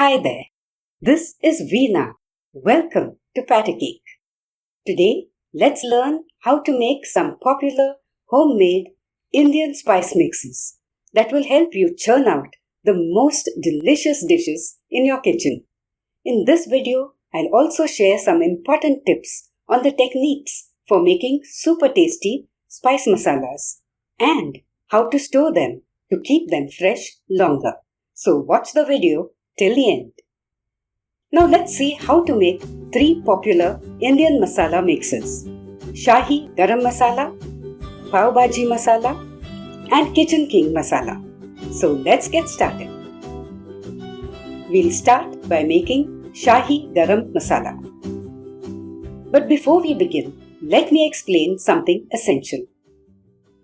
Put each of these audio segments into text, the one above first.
Hi there, this is Veena. Welcome to Pat-a-Cake. Today, let's learn how to make some popular homemade Indian spice mixes that will help you churn out the most delicious dishes in your kitchen. In this video, I'll also share some important tips on the techniques for making super tasty spice masalas and how to store them to keep them fresh longer. So watch the video till the end. Now let's see how to make 3 popular Indian masala mixes: Shahi Garam Masala, Pav Bhaji Masala and Kitchen King Masala. So let's get started. We'll start by making Shahi Garam Masala. But before we begin, let me explain something essential.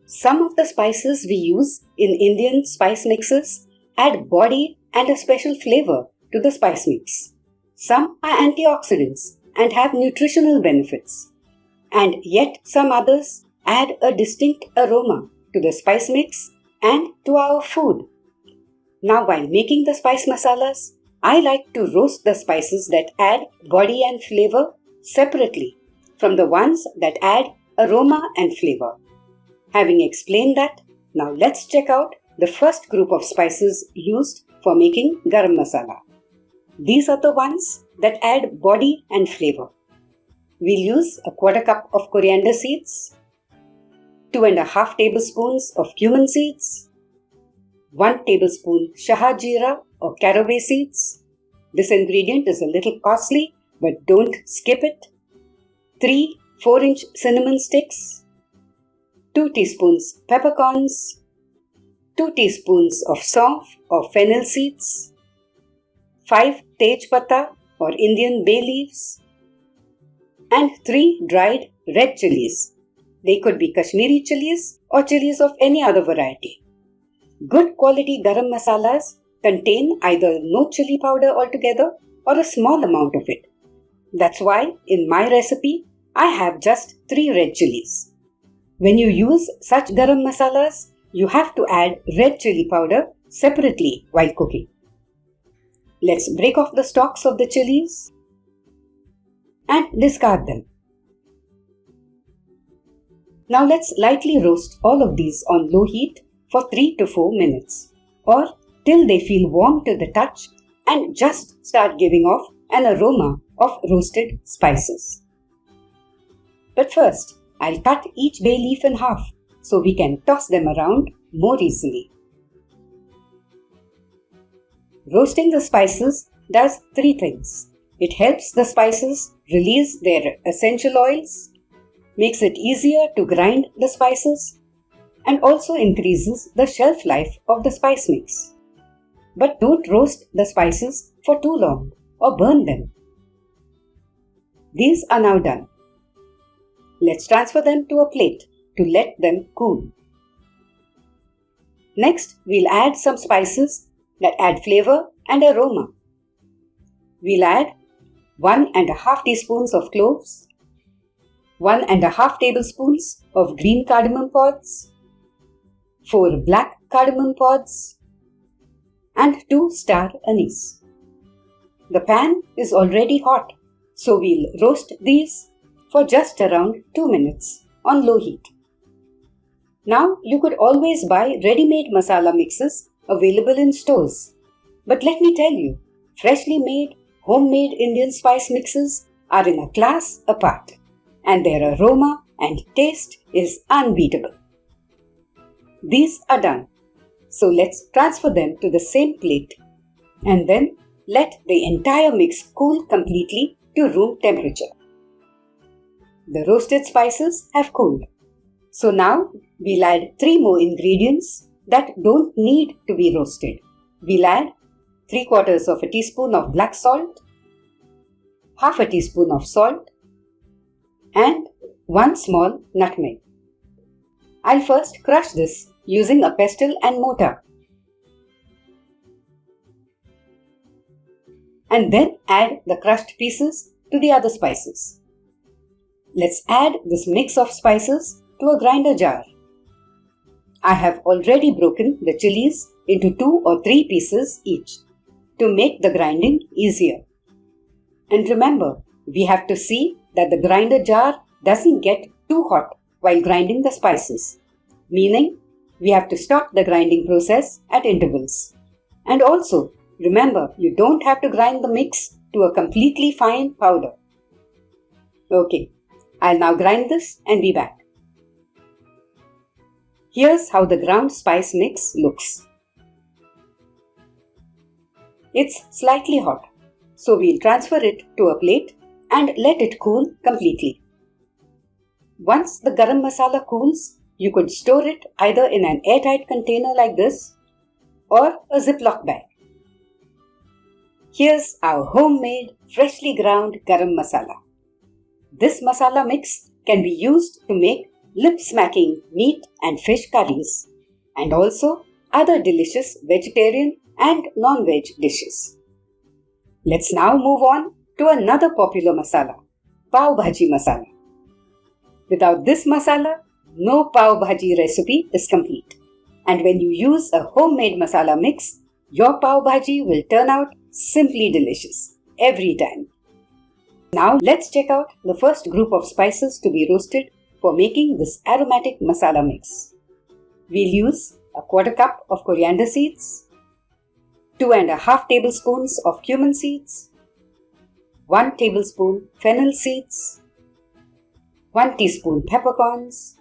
Some of the spices we use in Indian spice mixes add body and a special flavor to the spice mix. Some are antioxidants and have nutritional benefits, and yet some others add a distinct aroma to the spice mix and to our food. Now, while making the spice masalas, I like to roast the spices that add body and flavor separately from the ones that add aroma and flavor. Having explained that, now let's check out the first group of spices used for making garam masala. These are the ones that add body and flavor. We'll use a quarter cup of coriander seeds, 2.5 tablespoons of cumin seeds, 1 tablespoon shahi jeera or caraway seeds. This ingredient is a little costly, but don't skip it. 3 4-inch cinnamon sticks, 2 teaspoons peppercorns, 2 teaspoons of saunf or fennel seeds, 5 tej pata or Indian bay leaves, and 3 dried red chilies. They could be Kashmiri chilies or chilies of any other variety. Good quality garam masalas contain either no chili powder altogether or a small amount of it. That's why in my recipe, I have just 3 red chilies. When you use such garam masalas, you have to add red chili powder separately while cooking. Let's break off the stalks of the chilies and discard them. Now let's lightly roast all of these on low heat for 3 to 4 minutes, or till they feel warm to the touch and just start giving off an aroma of roasted spices. But first, I'll cut each bay leaf in half so we can toss them around more easily. Roasting the spices does 3 things. It helps the spices release their essential oils, makes it easier to grind the spices, and also increases the shelf life of the spice mix. But don't roast the spices for too long or burn them. These are now done. Let's transfer them to a plate to let them cool. Next, we'll add some spices that add flavor and aroma. We'll add 1.5 teaspoons of cloves, 1.5 tablespoons of green cardamom pods, 4 black cardamom pods, and 2 star anise. The pan is already hot, so we'll roast these for just around 2 minutes on low heat. Now, you could always buy ready-made masala mixes available in stores. But let me tell you, freshly made, homemade Indian spice mixes are in a class apart, and their aroma and taste is unbeatable. These are done, so let's transfer them to the same plate and then let the entire mix cool completely to room temperature. The roasted spices have cooled. So now we'll add 3 more ingredients that don't need to be roasted. We'll add 3/4 teaspoon of black salt, half a teaspoon of salt, and 1 small nutmeg. I'll first crush this using a pestle and mortar, and then add the crushed pieces to the other spices. Let's add this mix of spices to a grinder jar. I have already broken the chilies into 2 or 3 pieces each to make the grinding easier. And remember, we have to see that the grinder jar doesn't get too hot while grinding the spices, meaning we have to stop the grinding process at intervals. And also, remember, you don't have to grind the mix to a completely fine powder. Okay, I'll now grind this and be back. Here's how the ground spice mix looks. It's slightly hot, so we'll transfer it to a plate and let it cool completely. Once the garam masala cools, you could store it either in an airtight container like this or a Ziploc bag. Here's our homemade, freshly ground garam masala. This masala mix can be used to make lip-smacking meat and fish curries, and also other delicious vegetarian and non-veg dishes. Let's now move on to another popular masala, Pav Bhaji Masala. Without this masala, no Pav Bhaji recipe is complete. And when you use a homemade masala mix, your Pav Bhaji will turn out simply delicious every time. Now let's check out the first group of spices to be roasted for making this aromatic masala mix. We'll use a 1/4 cup of coriander seeds, 2.5 tablespoons of cumin seeds, 1 tablespoon fennel seeds, 1 teaspoon peppercorns,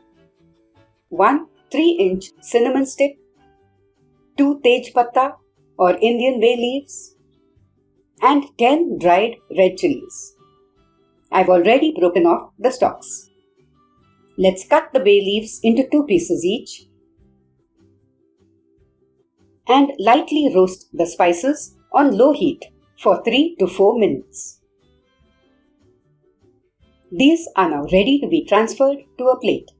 1 3-inch cinnamon stick, 2 tej patta or Indian bay leaves, and 10 dried red chilies. I've already broken off the stalks. Let's cut the bay leaves into 2 pieces each and lightly roast the spices on low heat for 3 to 4 minutes. These are now ready to be transferred to a plate.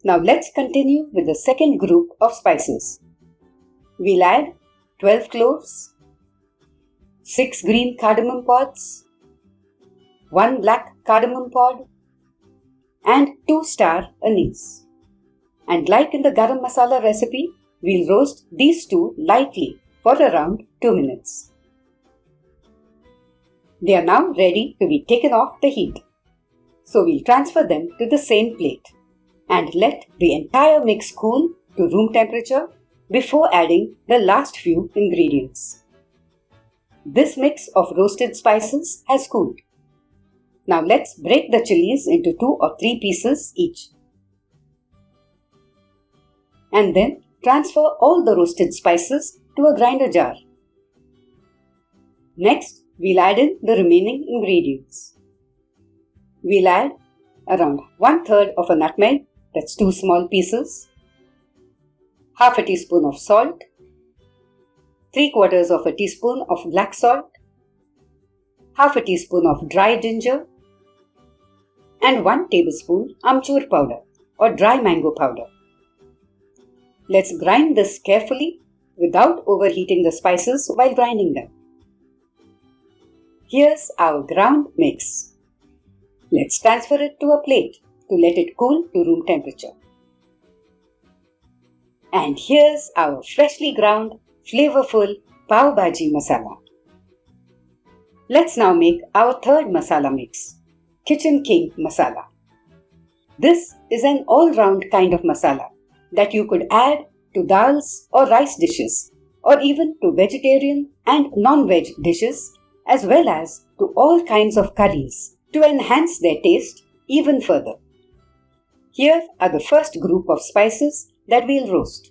Now let's continue with the second group of spices. We'll add 12 cloves, 6 green cardamom pods, 1 black cardamom pod, and 2 star anise. And like in the garam masala recipe, we'll roast these two lightly for around 2 minutes. They are now ready to be taken off the heat. So we'll transfer them to the same plate and let the entire mix cool to room temperature before adding the last few ingredients. This mix of roasted spices has cooled. Now let's break the chilies into 2 or 3 pieces each. And then transfer all the roasted spices to a grinder jar. Next, we'll add in the remaining ingredients. We'll add around 1/3 of a nutmeg, that's 2 small pieces, half a teaspoon of salt, 3/4 of a teaspoon of black salt, half a teaspoon of dry ginger, and 1 tablespoon amchur powder or dry mango powder. Let's grind this carefully without overheating the spices while grinding them. Here's our ground mix. Let's transfer it to a plate to let it cool to room temperature. And here's our freshly ground, flavorful Pav Bhaji Masala. Let's now make our third masala mix, Kitchen King Masala. This is an all-round kind of masala that you could add to dals or rice dishes or even to vegetarian and non-veg dishes as well as to all kinds of curries to enhance their taste even further. Here are the first group of spices that we'll roast.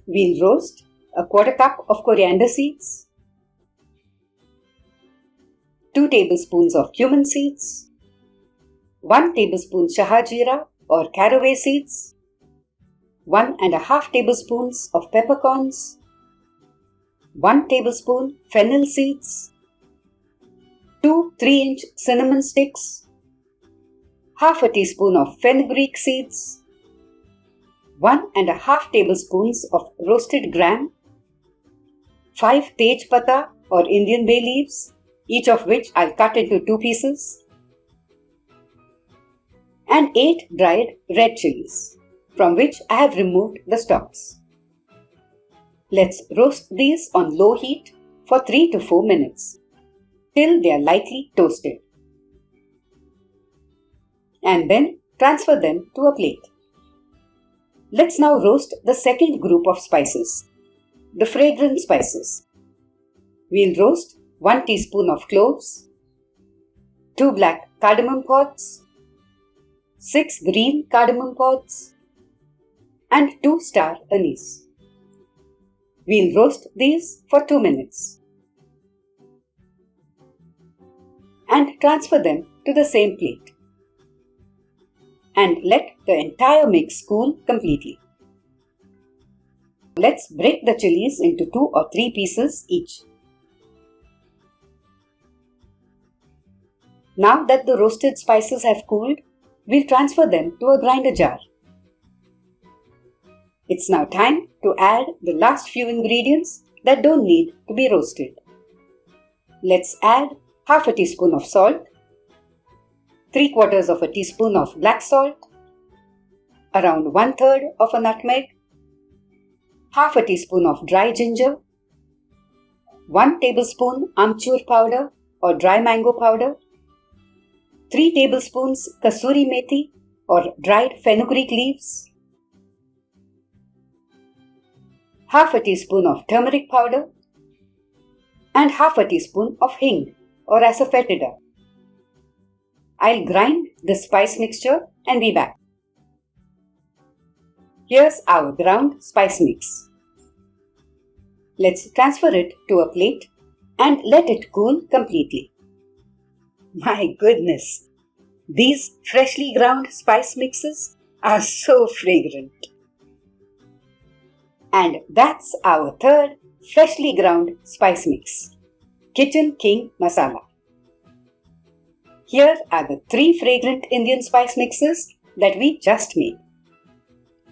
We'll roast a 1/4 cup of coriander seeds, 2 tablespoons of cumin seeds, 1 tablespoon shahajira or caraway seeds, 1.5 tablespoons of peppercorns, 1 tablespoon fennel seeds, 2 3-inch cinnamon sticks, half a teaspoon of fenugreek seeds, 1.5 tablespoons of roasted gram, 5 tej patta or Indian bay leaves, each of which I'll cut into 2 pieces, and 8 dried red chilies, from which I have removed the stalks. Let's roast these on low heat for 3 to 4 minutes till they are lightly toasted. And then transfer them to a plate. Let's now roast the second group of spices, the fragrant spices. We'll roast 1 teaspoon of cloves, 2 black cardamom pods, 6 green cardamom pods, and 2 star anise. We'll roast these for 2 minutes and transfer them to the same plate. And let the entire mix cool completely. Let's break the chilies into 2 or 3 pieces each. Now that the roasted spices have cooled, we'll transfer them to a grinder jar. It's now time to add the last few ingredients that don't need to be roasted. Let's add half a teaspoon of salt, 3/4 of a teaspoon of black salt, around 1/3 of a nutmeg, half a teaspoon of dry ginger, 1 tablespoon amchur powder or dry mango powder, 3 tablespoons kasuri methi or dried fenugreek leaves, half a teaspoon of turmeric powder, and half a teaspoon of hing or asafoetida. I'll grind the spice mixture and be back. Here's our ground spice mix. Let's transfer it to a plate and let it cool completely. My goodness, these freshly ground spice mixes are so fragrant. And that's our third freshly ground spice mix, Kitchen King Masala. Here are the 3 fragrant Indian spice mixes that we just made.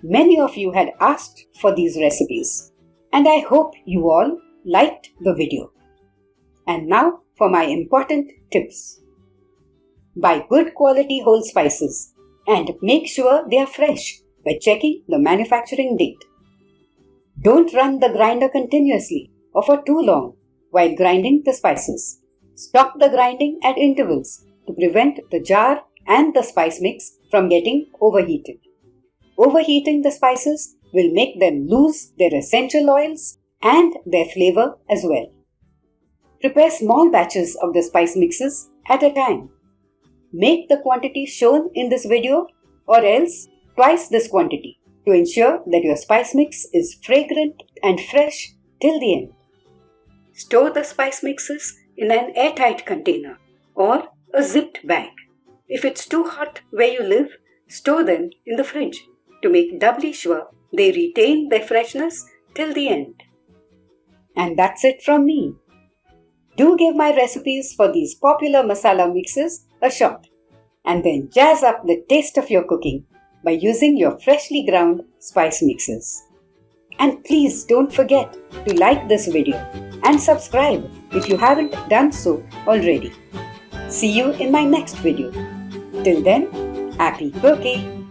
Many of you had asked for these recipes, and I hope you all liked the video. And now for my important tips. Buy good quality whole spices and make sure they are fresh by checking the manufacturing date. Don't run the grinder continuously or for too long while grinding the spices. Stop the grinding at intervals to prevent the jar and the spice mix from getting overheated. Overheating the spices will make them lose their essential oils and their flavor as well. Prepare small batches of the spice mixes at a time. Make the quantity shown in this video or else twice this quantity to ensure that your spice mix is fragrant and fresh till the end. Store the spice mixes in an airtight container or a zipped bag. If it's too hot where you live, store them in the fridge to make doubly sure they retain their freshness till the end. And that's it from me. Do give my recipes for these popular masala mixes a shot and then jazz up the taste of your cooking by using your freshly ground spice mixes. And please don't forget to like this video and subscribe if you haven't done so already. See you in my next video. Till then, happy cooking!